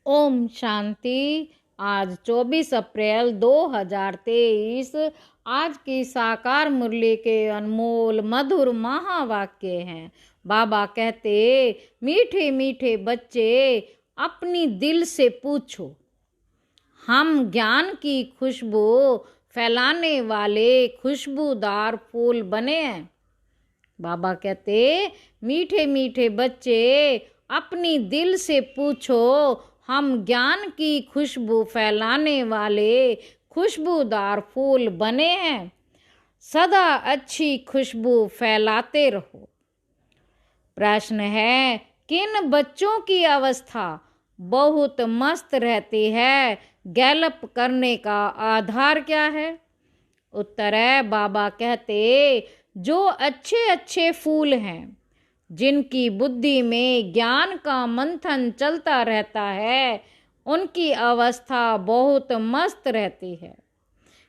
ओम शांति। आज 24 अप्रैल 2023 आज की साकार मुरली के अनमोल मधुर महावाक्य हैं। बाबा कहते, मीठे मीठे बच्चे अपनी दिल से पूछो, हम ज्ञान की खुशबू फैलाने वाले खुशबूदार फूल बने हैं। बाबा कहते, मीठे मीठे बच्चे अपनी दिल से पूछो, हम ज्ञान की खुशबू फैलाने वाले खुशबूदार फूल बने हैं। सदा अच्छी खुशबू फैलाते रहो। प्रश्न है, किन बच्चों की अवस्था बहुत मस्त रहती है? गैलप करने का आधार क्या है? उत्तर है, बाबा कहते, जो अच्छे अच्छे फूल हैं, जिनकी बुद्धि में ज्ञान का मंथन चलता रहता है, उनकी अवस्था बहुत मस्त रहती है।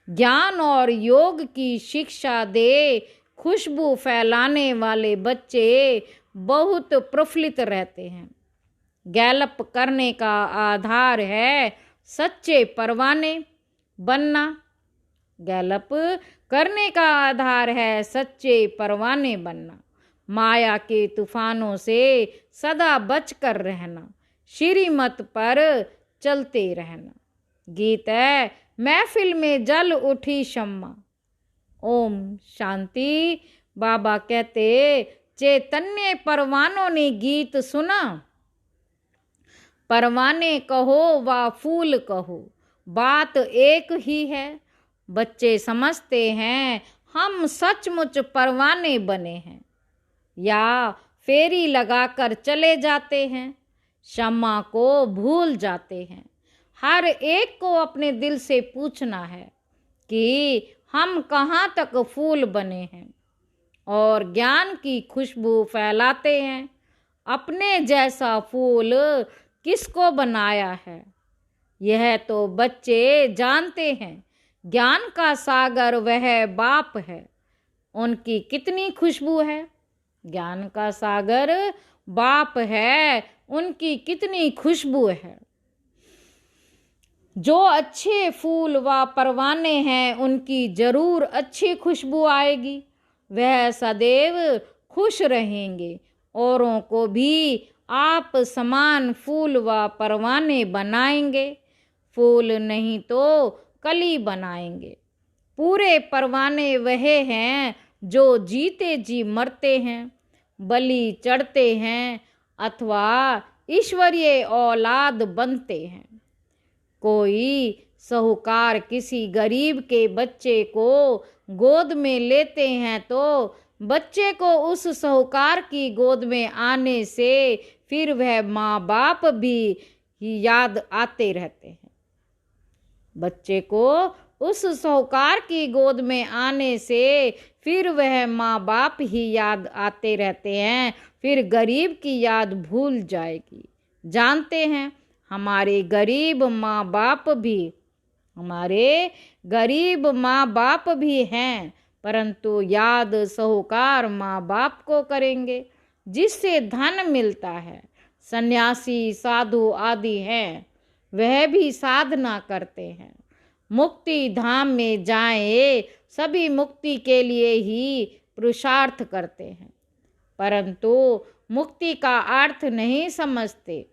ज्ञान और योग की शिक्षा दे खुशबू फैलाने वाले बच्चे बहुत प्रफुल्लित रहते हैं। गैलप करने का आधार है सच्चे परवाने बनना। गैलप करने का आधार है सच्चे परवाने बनना। माया के तूफानों से सदा बचकर रहना, श्रीमत पर चलते रहना। गीत है, महफिल में जल उठी शम्मा। ओम शांति। बाबा कहते, चैतन्य परवानों ने गीत सुना। परवाने कहो व फूल कहो, बात एक ही है। बच्चे समझते हैं हम सचमुच परवाने बने हैं, या फेरी लगाकर चले जाते हैं, शम्मा को भूल जाते हैं। हर एक को अपने दिल से पूछना है कि हम कहाँ तक फूल बने हैं और ज्ञान की खुशबू फैलाते हैं। अपने जैसा फूल किसको बनाया है, यह तो बच्चे जानते हैं। ज्ञान का सागर वह बाप है, उनकी कितनी खुशबू है। ज्ञान का सागर बाप है, उनकी कितनी खुशबू है। जो अच्छे फूल व परवाने हैं, उनकी जरूर अच्छी खुशबू आएगी। वह सदैव खुश रहेंगे, औरों को भी आप समान फूल व परवाने बनाएंगे। फूल नहीं तो कली बनाएंगे। पूरे परवाने वह हैं जो जीते जी मरते हैं, बलि चढ़ते हैं अथवा ईश्वरीय औलाद बनते हैं। कोई साहूकार किसी गरीब के बच्चे को गोद में लेते हैं तो बच्चे को उस साहूकार की गोद में आने से फिर वह माँ बाप भी याद आते रहते हैं। बच्चे को उस साहूकार की गोद में आने से फिर वह माँ बाप ही याद आते रहते हैं, फिर गरीब की याद भूल जाएगी। जानते हैं, हमारे गरीब माँ बाप भी हैं, परंतु याद साहूकार माँ बाप को करेंगे जिससे धन मिलता है। सन्यासी साधु आदि हैं, वह भी साधना करते हैं, मुक्ति धाम में जाएं, सभी मुक्ति के लिए ही पुरुषार्थ करते हैं, परंतु मुक्ति का अर्थ नहीं समझते।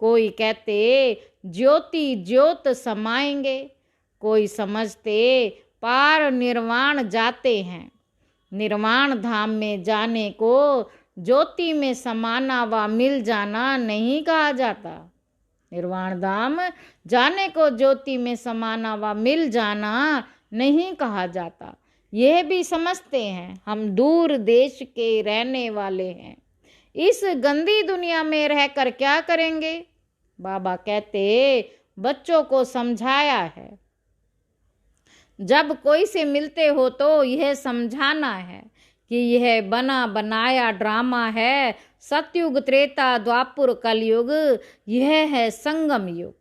कोई कहते ज्योति ज्योत समाएंगे, कोई समझते पार निर्वाण जाते हैं। निर्वाण धाम में जाने को ज्योति में समाना व मिल जाना नहीं कहा जाता। निर्वाण धाम जाने को ज्योति में समाना व मिल जाना नहीं कहा जाता। यह भी समझते हैं हम दूर देश के रहने वाले हैं, इस गंदी दुनिया में रहकर क्या करेंगे। बाबा कहते, बच्चों को समझाया है, जब कोई से मिलते हो तो यह समझाना है कि यह बना बनाया ड्रामा है। सतयुग त्रेता द्वापुर कलयुग, यह है संगम युग।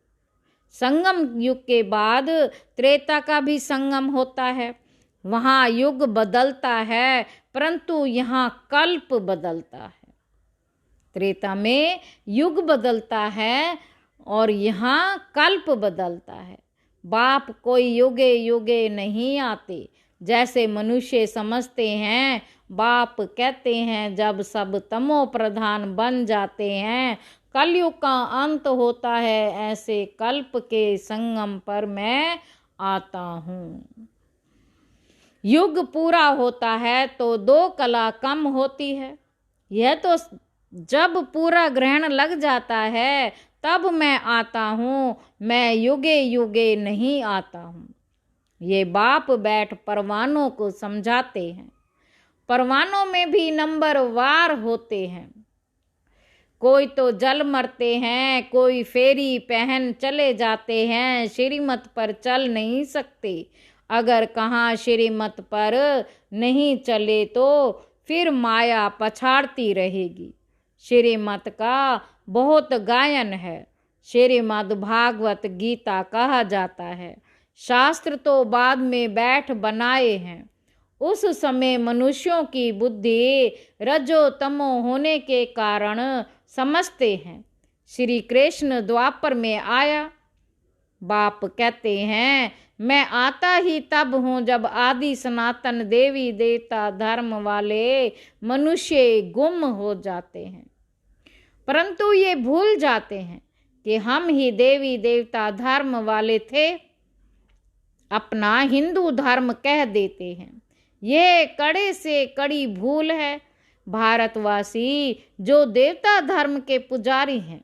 संगम युग के बाद त्रेता का भी संगम होता है। वहाँ युग बदलता है, परंतु यहाँ कल्प बदलता है। त्रेता में युग बदलता है और यहाँ कल्प बदलता है। बाप कोई युगे युगे नहीं आते जैसे मनुष्य समझते हैं। बाप कहते हैं जब सब तमो प्रधान बन जाते हैं, कलयुग का अंत होता है, ऐसे कल्प के संगम पर मैं आता हूँ। युग पूरा होता है तो 2 कला कम होती है। यह तो जब पूरा ग्रहण लग जाता है तब मैं आता हूँ, मैं युगे युगे नहीं आता हूँ। ये बाप बैठ परवानों को समझाते हैं। परवानों में भी नंबर वार होते हैं। कोई तो जल मरते हैं, कोई फेरी पहन चले जाते हैं, श्रीमत पर चल नहीं सकते। अगर कहाँ श्रीमत पर नहीं चले तो फिर माया पछाड़ती रहेगी। श्रीमत का बहुत गायन है। श्रीमद् भागवत गीता कहा जाता है। शास्त्र तो बाद में बैठ बनाए हैं। उस समय मनुष्यों की बुद्धि रजो तमो होने के कारण समझते हैं। श्री कृष्ण द्वापर में आया। बाप कहते हैं मैं आता ही तब हूँ जब आदि सनातन देवी देवता धर्म वाले मनुष्य गुम हो जाते हैं, परंतु ये भूल जाते हैं कि हम ही देवी देवता धर्म वाले थे। अपना हिंदू धर्म कह देते हैं। ये कड़े से कड़ी भूल है। भारतवासी जो देवता धर्म के पुजारी हैं,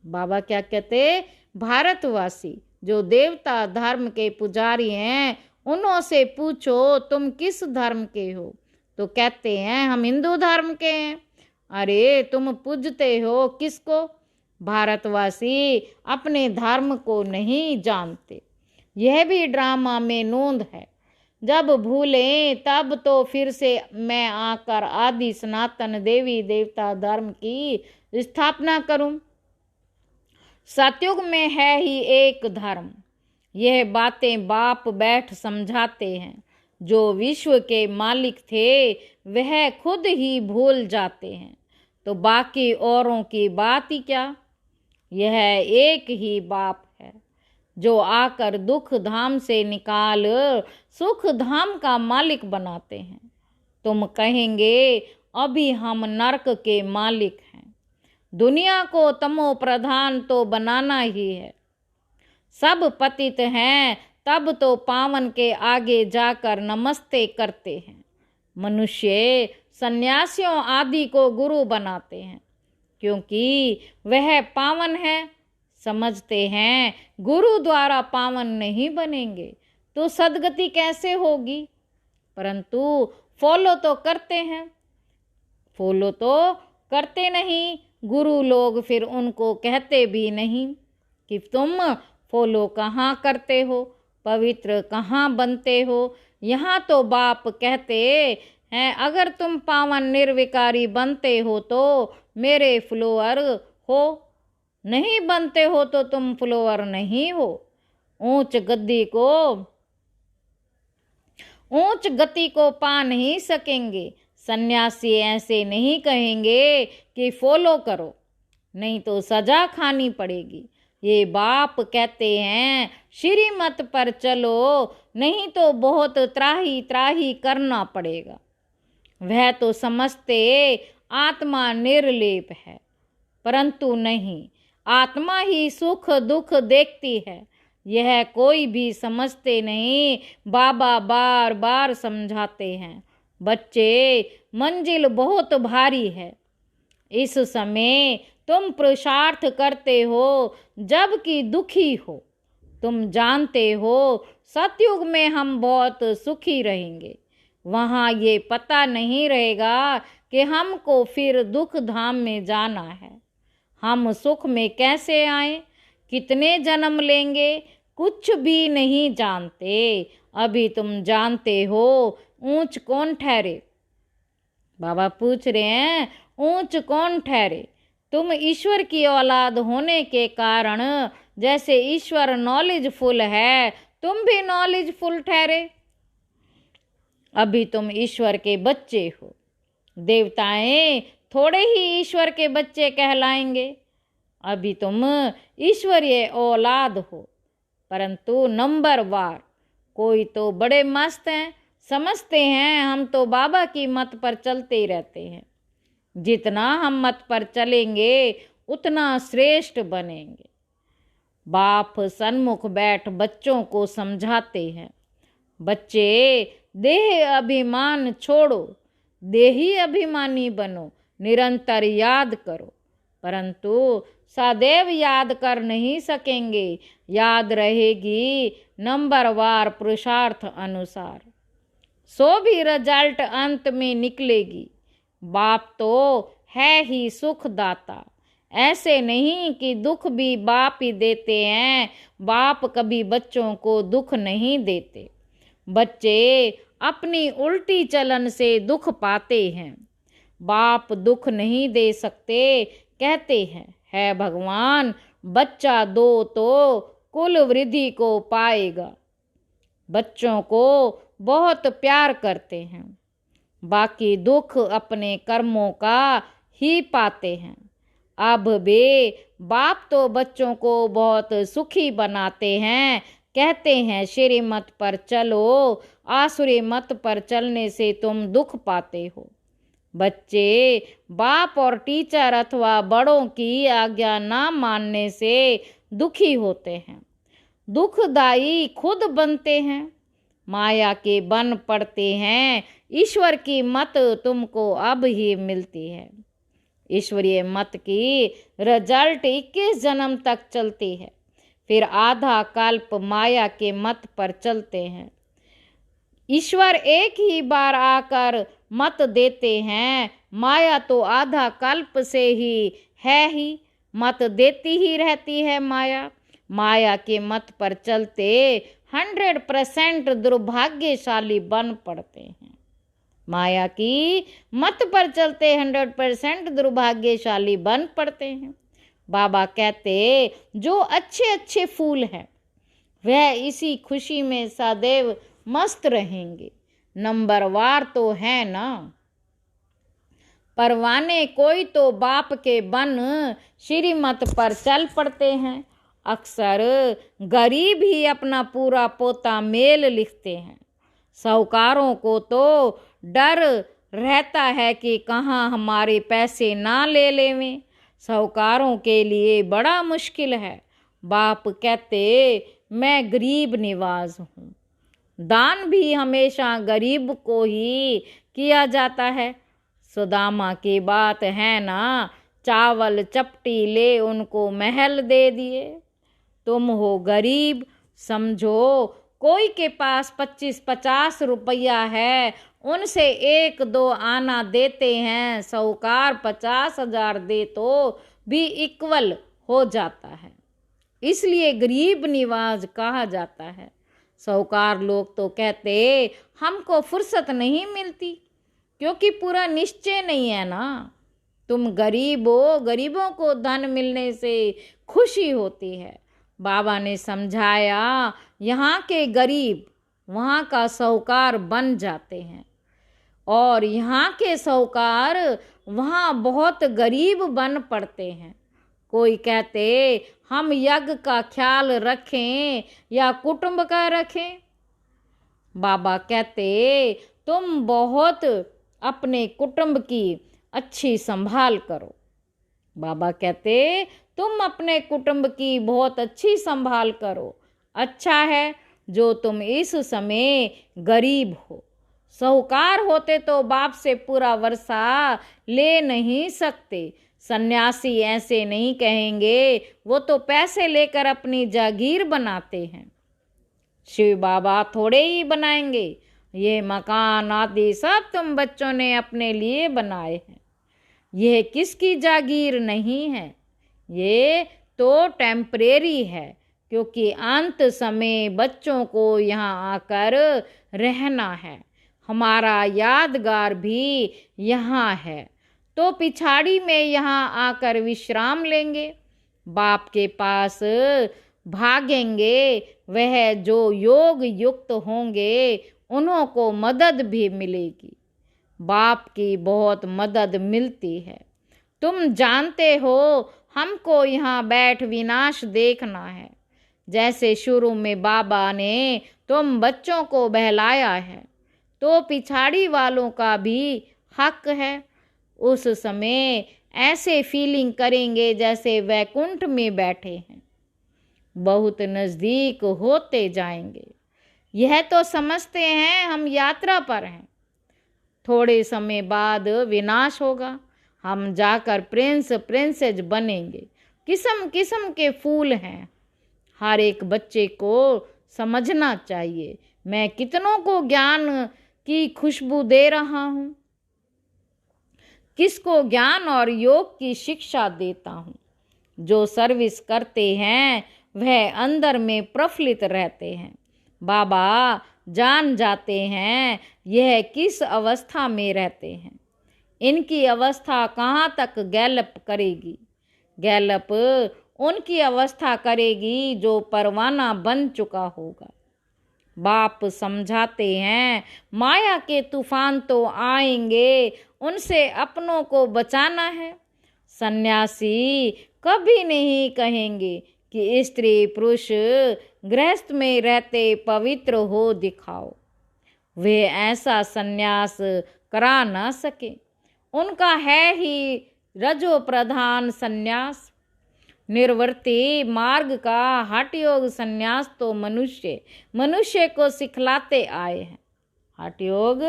बाबा क्या कहते, भारतवासी जो देवता धर्म के पुजारी हैं उन्हों से पूछो तुम किस धर्म के हो, तो कहते हैं हम हिंदू धर्म के हैं। अरे तुम पूजते हो किसको? भारतवासी अपने धर्म को नहीं जानते। यह भी ड्रामा में नोंद है। जब भूलें तब तो फिर से मैं आकर आदि सनातन देवी देवता धर्म की स्थापना करूं। सतयुग में है ही एक धर्म। यह बातें बाप बैठ समझाते हैं। जो विश्व के मालिक थे वह खुद ही भूल जाते हैं, तो बाकी औरों की बात ही क्या। यह एक ही बाप है जो आकर दुख धाम से निकाल सुख धाम का मालिक बनाते हैं। तुम कहेंगे अभी हम नरक के मालिक हैं। दुनिया को तमो प्रधान तो बनाना ही है। सब पतित हैं तब तो पावन के आगे जाकर नमस्ते करते हैं। मनुष्य सन्यासियों आदि को गुरु बनाते हैं क्योंकि वह पावन है। समझते हैं गुरु द्वारा पावन नहीं बनेंगे तो सदगति कैसे होगी, परंतु फॉलो तो करते हैं। फॉलो तो करते नहीं गुरु लोग, फिर उनको कहते भी नहीं कि तुम फॉलो कहाँ करते हो, पवित्र कहाँ बनते हो। यहाँ तो बाप कहते हैं अगर तुम पावन निर्विकारी बनते हो तो मेरे फॉलोअर हो, नहीं बनते हो तो तुम फॉलोअर नहीं हो। ऊंच गति को पा नहीं सकेंगे। सन्यासी ऐसे नहीं कहेंगे कि फॉलो करो, नहीं तो सजा खानी पड़ेगी। ये बाप कहते हैं श्रीमत पर चलो, नहीं तो बहुत त्राही त्राही करना पड़ेगा। वह तो समझते आत्मा निर्लेप है, परंतु नहीं, आत्मा ही सुख दुख देखती है। यह कोई भी समझते नहीं। बाबा बार बार समझाते हैं बच्चे मंजिल बहुत भारी है। इस समय तुम पुरुषार्थ करते हो जबकि दुखी हो। तुम जानते हो सतयुग में हम बहुत सुखी रहेंगे। वहाँ ये पता नहीं रहेगा कि हमको फिर दुख धाम में जाना है। हम सुख में कैसे आए, कितने जन्म लेंगे, कुछ भी नहीं जानते। अभी तुम जानते हो ऊंच कौन ठहरे। बाबा पूछ रहे हैं ऊंच कौन ठहरे। तुम ईश्वर की औलाद होने के कारण जैसे ईश्वर नॉलेजफुल है, तुम भी नॉलेजफुल ठहरे। अभी तुम ईश्वर के बच्चे हो। देवताएं थोड़े ही ईश्वर के बच्चे कहलाएंगे। अभी तुम ईश्वरीय औलाद हो, परंतु नंबरवार। कोई तो बड़े मस्त हैं, समझते हैं हम तो बाबा की मत पर चलते ही रहते हैं। जितना हम मत पर चलेंगे उतना श्रेष्ठ बनेंगे। बाप सन्मुख बैठ बच्चों को समझाते हैं, बच्चे देह अभिमान छोड़ो, देही अभिमानी बनो, निरंतर याद करो। परंतु सदैव याद कर नहीं सकेंगे, याद रहेगी नंबरवार पुरुषार्थ अनुसार। सो भी रिजल्ट अंत में निकलेगी। बाप तो है ही सुखदाता, ऐसे नहीं कि दुख भी बाप ही देते हैं। बाप कभी बच्चों को दुख नहीं देते, बच्चे अपनी उल्टी चलन से दुख पाते हैं। बाप दुख नहीं दे सकते, कहते हैं है भगवान बच्चा दो तो कुल वृद्धि को पाएगा। बच्चों को बहुत प्यार करते हैं, बाकी दुख अपने कर्मों का ही पाते हैं। अब वे बाप तो बच्चों को बहुत सुखी बनाते हैं, कहते हैं श्रीमत पर चलो, आसुरी मत पर चलने से तुम दुख पाते हो। बच्चे बाप और टीचर अथवा बड़ों की आज्ञा ना मानने से दुखी होते हैं, दुखदाई खुद बनते हैं, माया के बन पड़ते हैं। ईश्वर की मत तुमको अब ही मिलती है। ईश्वरीय मत की रिजल्ट 21 जन्म तक चलती है, फिर आधा कल्प माया के मत पर चलते हैं। ईश्वर एक ही बार आकर मत देते हैं, माया तो आधा कल्प से ही है ही, मत देती ही रहती है माया। माया के मत पर चलते 100% दुर्भाग्यशाली बन पड़ते हैं। माया की मत पर चलते 100% दुर्भाग्यशाली बन पड़ते हैं। बाबा कहते जो अच्छे अच्छे फूल हैं वह इसी खुशी में सदैव मस्त रहेंगे। नंबरवार तो है ना। परवाने कोई तो बाप के बन श्रीमत पर चल पड़ते हैं। अक्सर गरीब ही अपना पूरा पोता मेल लिखते हैं। साहूकारों को तो डर रहता है कि कहाँ हमारे पैसे ना ले लेवें। साहूकारों के लिए बड़ा मुश्किल है। बाप कहते मैं गरीब निवाज हूँ। दान भी हमेशा गरीब को ही किया जाता है। सुदामा की बात है ना, चावल चपटी ले उनको महल दे दिए। तुम हो गरीब, समझो कोई के पास 25-50 रुपया है, उनसे 1-2 आना देते हैं, साहूकार 50,000 दे तो भी इक्वल हो जाता है, इसलिए गरीब निवाज कहा जाता है। साहूकार लोग तो कहते हमको फुर्सत नहीं मिलती, क्योंकि पूरा निश्चय नहीं है ना। तुम गरीब हो, गरीबों को धन मिलने से खुशी होती है। बाबा ने समझाया यहाँ के गरीब वहाँ का साहूकार बन जाते हैं, और यहाँ के साहूकार वहाँ बहुत गरीब बन पड़ते हैं। कोई कहते हम यज्ञ का ख्याल रखें या कुटुंब का रखें। बाबा कहते तुम बहुत अपने कुटुंब की अच्छी संभाल करो। बाबा कहते तुम अपने कुटुंब की बहुत अच्छी संभाल करो। अच्छा है जो तुम इस समय गरीब हो। साहूकार होते तो बाप से पूरा वर्षा ले नहीं सकते। सन्यासी ऐसे नहीं कहेंगे, वो तो पैसे लेकर अपनी जागीर बनाते हैं। शिव बाबा थोड़े ही बनाएंगे। ये मकान आदि सब तुम बच्चों ने अपने लिए बनाए हैं। यह किसकी जागीर नहीं है, ये तो टेम्परेरी है, क्योंकि अंत समय बच्चों को यहाँ आकर रहना है। हमारा यादगार भी यहाँ है, तो पिछाड़ी में यहाँ आकर विश्राम लेंगे। बाप के पास भागेंगे, वह जो योग युक्त होंगे उन्हों को मदद भी मिलेगी। बाप की बहुत मदद मिलती है। तुम जानते हो हमको यहाँ बैठ विनाश देखना है। जैसे शुरू में बाबा ने तुम बच्चों को बहलाया है, तो पिछाड़ी वालों का भी हक है। उस समय ऐसे फीलिंग करेंगे जैसे वैकुंठ में बैठे हैं। बहुत नज़दीक होते जाएंगे। यह तो समझते हैं हम यात्रा पर हैं। थोड़े समय बाद विनाश होगा। हम जाकर प्रिंस प्रिंसेस बनेंगे। किस्म किस्म के फूल हैं। हर एक बच्चे को समझना चाहिए मैं कितनों को ज्ञान की खुशबू दे रहा हूँ, किसको ज्ञान और योग की शिक्षा देता हूँ। जो सर्विस करते हैं वह अंदर में प्रफुल्लित रहते हैं। बाबा जान जाते हैं यह किस अवस्था में रहते हैं। इनकी अवस्था कहाँ तक गैलप करेगी। गैलप उनकी अवस्था करेगी जो परवाना बन चुका होगा। बाप समझाते हैं माया के तूफान तो आएंगे, उनसे अपनों को बचाना है। सन्यासी कभी नहीं कहेंगे कि स्त्री पुरुष गृहस्थ में रहते पवित्र हो दिखाओ। वे ऐसा सन्यास करा ना सके। उनका है ही रजो प्रधान सन्यास। निर्वृत्ति मार्ग का हठ योग सन्यास तो मनुष्य को सिखलाते आए हैं। हठ योग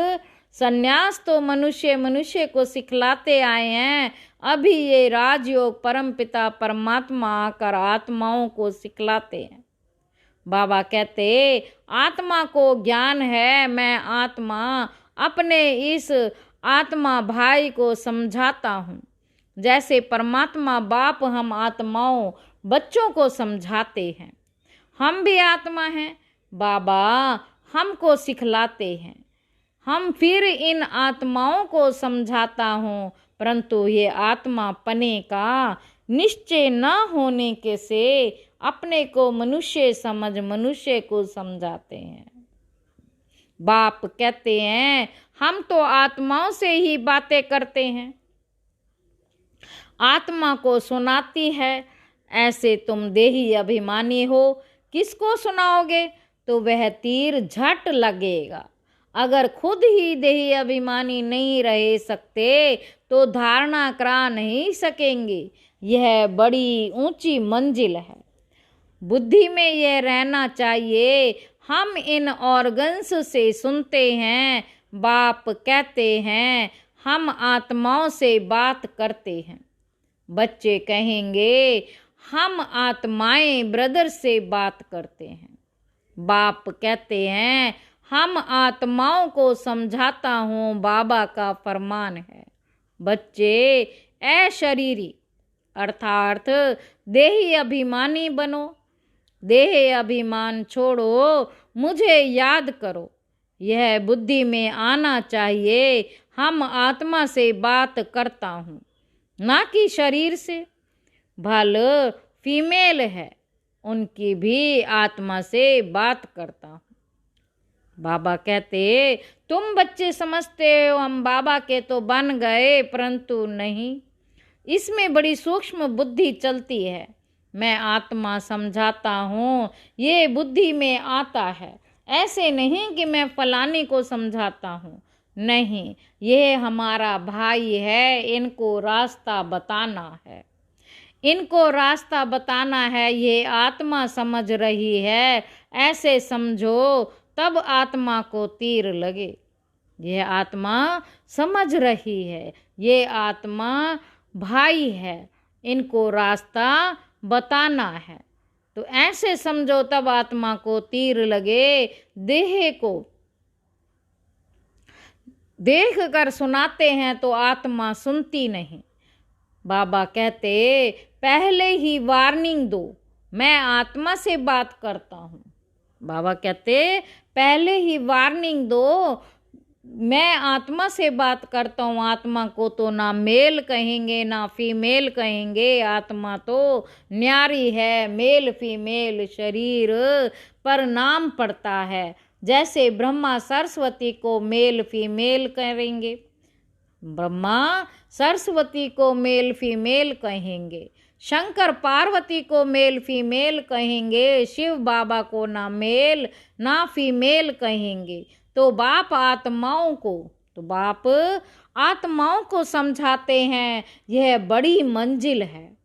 सन्यास तो मनुष्य को सिखलाते आए हैं। अभी ये राजयोग परमपिता परमात्मा आकर आत्माओं को सिखलाते हैं। बाबा कहते आत्मा को ज्ञान है। मैं आत्मा अपने इस आत्मा भाई को समझाता हूँ। जैसे परमात्मा बाप हम आत्माओं बच्चों को समझाते हैं। हम भी आत्मा हैं। बाबा हमको सिखलाते हैं। हम फिर इन आत्माओं को समझाता हूँ, परंतु ये आत्मा पने का निश्चय न होने के से अपने को मनुष्य समझ मनुष्य को समझाते हैं। बाप कहते हैं हम तो आत्माओं से ही बातें करते हैं, आत्मा को सुनाती है। ऐसे तुम देही अभिमानी हो, किसको सुनाओगे तो वह तीर झट लगेगा। अगर खुद ही देही अभिमानी नहीं रह सकते तो धारणा करा नहीं सकेंगे। यह बड़ी ऊंची मंजिल है। बुद्धि में यह रहना चाहिए हम इन ऑर्गन्स से सुनते हैं। बाप कहते हैं हम आत्माओं से बात करते हैं। बच्चे कहेंगे हम आत्माएं ब्रदर से बात करते हैं। बाप कहते हैं हम आत्माओं को समझाता हूँ, बाबा का फरमान है। बच्चे अशरीरी अर्थात देही अभिमानी बनो। देह अभिमान छोड़ो, मुझे याद करो। यह बुद्धि में आना चाहिए हम आत्मा से बात करता हूँ, ना कि शरीर से। भल फीमेल है, उनकी भी आत्मा से बात करता हूँ। बाबा कहते तुम बच्चे समझते हो हम बाबा के तो बन गए, परंतु नहीं, इसमें बड़ी सूक्ष्म बुद्धि चलती है। मैं आत्मा समझाता हूँ, ये बुद्धि में आता है। ऐसे नहीं कि मैं फलाने को समझाता हूँ, नहीं, ये हमारा भाई है, इनको रास्ता बताना है। इनको रास्ता बताना है, ये आत्मा समझ रही है। ऐसे समझो तब आत्मा को तीर लगे। यह आत्मा समझ रही है, ये आत्मा भाई है, इनको रास्ता बताना है। तो ऐसे समझो तब आत्मा को तीर लगे। देह को देख कर सुनाते हैं तो आत्मा सुनती नहीं। बाबा कहते पहले ही वार्निंग दो, मैं आत्मा से बात करता हूँ। बाबा कहते पहले ही वार्निंग दो, मैं आत्मा से बात करता हूँ। आत्मा को तो ना मेल कहेंगे ना फीमेल कहेंगे। आत्मा तो न्यारी है। मेल फीमेल शरीर पर नाम पड़ता है। जैसे ब्रह्मा सरस्वती को मेल फीमेल करेंगे, ब्रह्मा सरस्वती को मेल फीमेल कहेंगे, शंकर पार्वती को मेल फीमेल कहेंगे, शिव बाबा को ना मेल ना फीमेल कहेंगे। तो बाप आत्माओं को समझाते हैं यह बड़ी मंजिल है।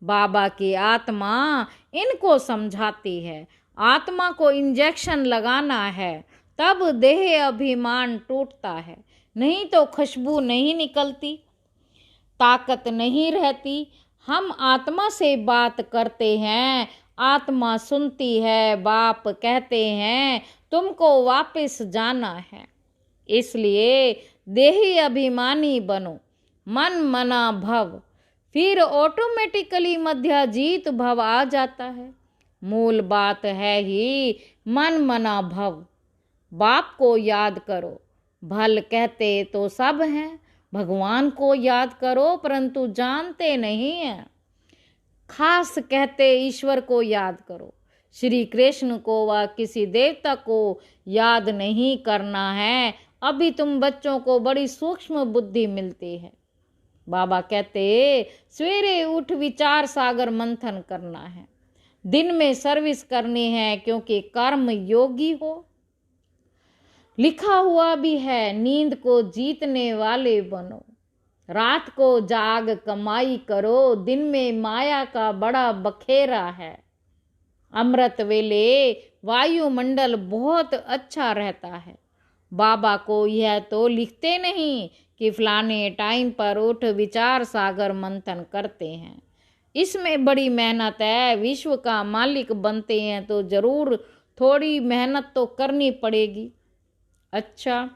बाबा की आत्मा इनको समझाती है। आत्मा को इंजेक्शन लगाना है, तब देह अभिमान टूटता है, नहीं तो खुशबू नहीं निकलती, ताकत नहीं रहती। हम आत्मा से बात करते हैं, आत्मा सुनती है। बाप कहते हैं तुमको वापस जाना है, इसलिए देही अभिमानी बनो, मन मना भव, फिर ऑटोमेटिकली मध्याजीत भव आ जाता है। मूल बात है ही मन मना भव। बाप को याद करो, भल कहते तो सब हैं, भगवान को याद करो परंतु जानते नहीं हैं। खास कहते ईश्वर को याद करो, श्री कृष्ण को व किसी देवता को याद नहीं करना है। अभी तुम बच्चों को बड़ी सूक्ष्म बुद्धि मिलती है। बाबा कहते सवेरे उठ विचार सागर मंथन करना है, दिन में सर्विस करनी है क्योंकि कर्म योगी हो। लिखा हुआ भी है नींद को जीतने वाले बनो, रात को जाग कमाई करो, दिन में माया का बड़ा बखेरा है। अमृत वेले वायुमंडल बहुत अच्छा रहता है। बाबा को यह तो लिखते नहीं कि फलाने टाइम पर उठ विचार सागर मंथन करते हैं, इसमें बड़ी मेहनत है। विश्व का मालिक बनते हैं तो जरूर थोड़ी मेहनत तो करनी पड़ेगी। अच्छा,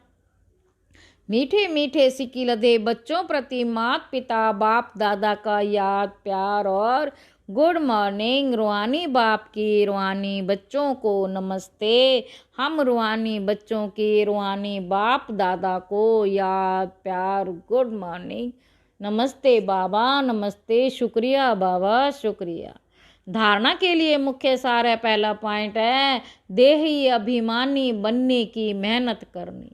मीठे मीठे सिक्की लदे बच्चों प्रति माता पिता बाप दादा का याद प्यार और गुड मॉर्निंग। रूहानी बाप की रूहानी बच्चों को नमस्ते। हम रूहानी बच्चों की रूहानी बाप दादा को याद प्यार गुड मॉर्निंग। नमस्ते बाबा, नमस्ते, शुक्रिया बाबा, शुक्रिया। धारणा के लिए मुख्य सार है, पहला पॉइंट है देही अभिमानी बनने की मेहनत करनी।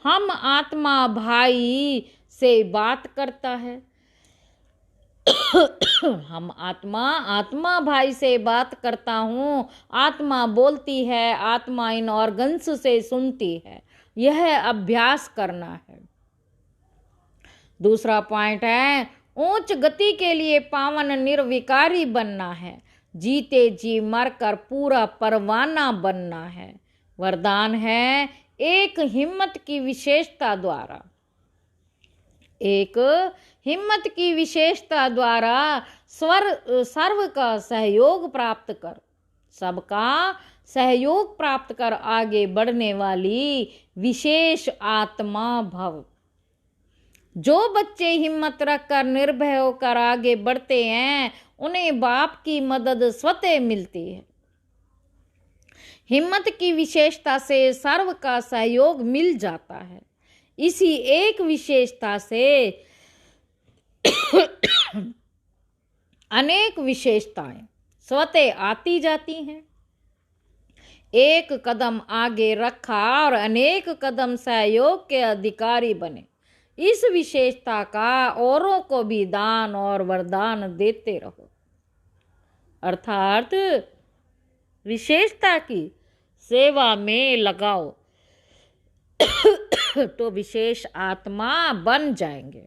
हम आत्मा भाई से बात करता है हम आत्मा भाई से बात करता हूँ। आत्मा बोलती है, आत्मा इन ऑर्गन्स से सुनती है। यह अभ्यास करना है। दूसरा पॉइंट है उच्च गति के लिए पावन निर्विकारी बनना है। जीते जी मरकर पूरा परवाना बनना है। वरदान है एक हिम्मत की विशेषता द्वारा सर्व का सहयोग प्राप्त कर, सबका सहयोग प्राप्त कर आगे बढ़ने वाली विशेष आत्मा भव। जो बच्चे हिम्मत रखकर निर्भय होकर आगे बढ़ते हैं उन्हें बाप की मदद स्वतः मिलती है। हिम्मत की विशेषता से सर्व का सहयोग मिल जाता है। इसी एक विशेषता से अनेक विशेषताएं स्वतः आती जाती हैं। एक कदम आगे रखा और अनेक कदम सहयोग के अधिकारी बने। इस विशेषता का औरों को भी दान और वरदान देते रहो। अर्थात विशेषता की सेवा में लगाओ तो विशेष आत्मा बन जाएंगे।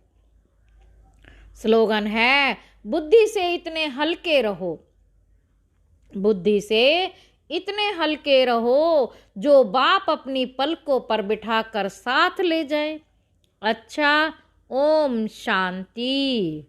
स्लोगन है बुद्धि से इतने हल्के रहो, बुद्धि से इतने हल्के रहो जो बाप अपनी पलकों पर बिठाकर साथ ले जाए। अच्छा, ओम शांति।